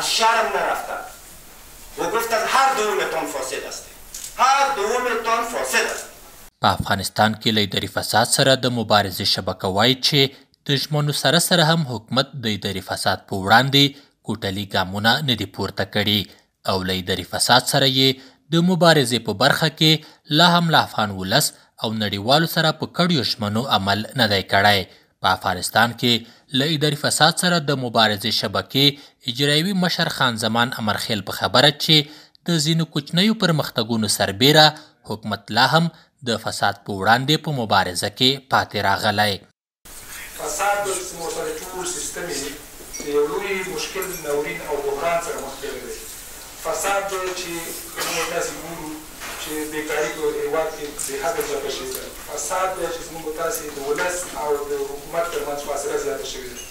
از شرم نرفتند و گفتند هر دومتان فاسد است، هر دومتان فاسد است. په افغانستان کې له اداري فساد سره د مبارزې شبکه وایي چې د ژمنو سره سره هم حکومت د اداري فساد په وړاندې کوټلي ګامونه نه دي پورته کړي او له اداري فساد سره یې د مبارزې په برخه کې لا هم له افغان ولس او نړیوالو سره په کړیو ژمنو عمل نه دی کړی. په افغانستان کې له اداري فساد سره د مبارزې شبکې اجرایوي مشر خان زمان امرخیل په خبره چې د ځینو کوچنیو پرمختګونو سربیره حکومت لا هم د فساد په وړاندې په مبارزه کې پاتې راغلی. فساد د ټول سیستم یې د یو لوی مشکل ناورین او بحران سره مخ کړی دی. فساد دی چې موږ تاسې ګورو چې بېکاري په هېواد کې بېحده زیاته شوې ده. فساد دی چې زموږ تاسې د ولس او د حکومت ترمنځ فاصله زیاته شوې ده.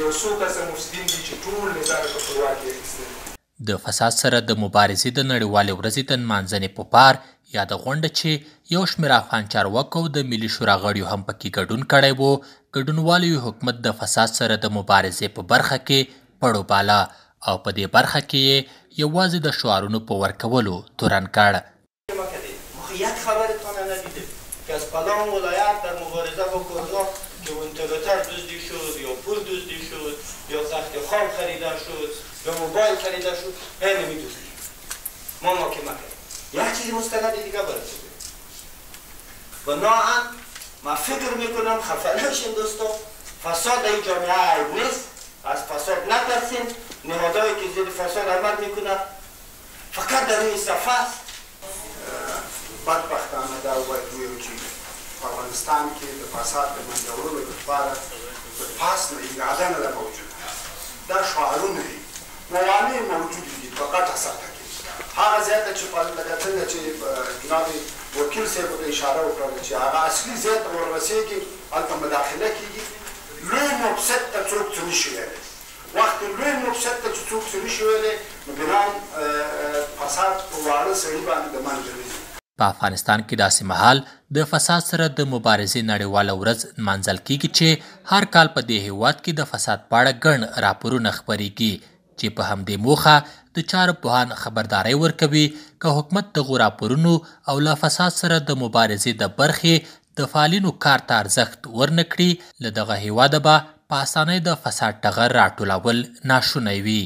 یو څو کسه مفسدین دي چې ټول نظام په خپلواک کې اخیستی دی. د فساد سره د مبارزې د نړیوالې ورځې د نمانځنې په پار یاده غونډه چې یو شمېر افغان چارواکو د ملي شورا غړیو هم پکې ګډون کړی و، ګډونوالو حکومت د فساد سره د مبارزې په برخه کې پړو باله او په دې برخه کې یې یوازې د شعارونو په ورکولو تورن کړ. یک خبرتان ندیده که از فلان ولایت در مبارزه با کردها که اینترنتر دزدی شد یا پول دزدی شد یا تخت خواب خریده شد یا موبایل خریده شد، نمیدونیم ما محاکمه کردیم. یک چیزی مستند دیگه برسید. بناهن من فکر میکنم خفه نشین دوستان، فساد این جامعه عیب نیست، از فساد نترسیم. نهادهایی که زیر فساد عمل میکنه فقط در این صفحه است. بدبختانه دا باید ووایو چې په افغانستان کې د فساد د منځه وړلو لپاره د پاس نه اراده نه ده موجوده. دا شعارونه دي، موانع موجودې دي په غټه سطحه کې. هغه ځای ته چې لکه څنګه چې جناب وکیل صاحب ته اشاره وکړله چې هغه اصلي ځای ته وررسېږي هلته مداخله کېږي. لوی مفسد ته څوک څه نشي ویلی. وخت لوی مفسد ته چې څوک څه نشي ویلی نو بنان فساد په واړه سړي باندې د منځه ځي. په افغانستان کې داسې مهال د فساد سره د مبارزې نړیواله ورځ نمانځل کیږي چې هر کال په دې هیواد کې د فساد په اړه ګڼ راپورونه خپریږي چې په همدې موخه د چارو پوهان خبرداری ورکوي که حکومت دغو راپورونو او له فساد سره د مبارزې د برخې د فعالینو کار ته ارزښت ورنه کړي له دغه هیواده به په اسانۍ د فساد ټغر راټولول ناشونی وي.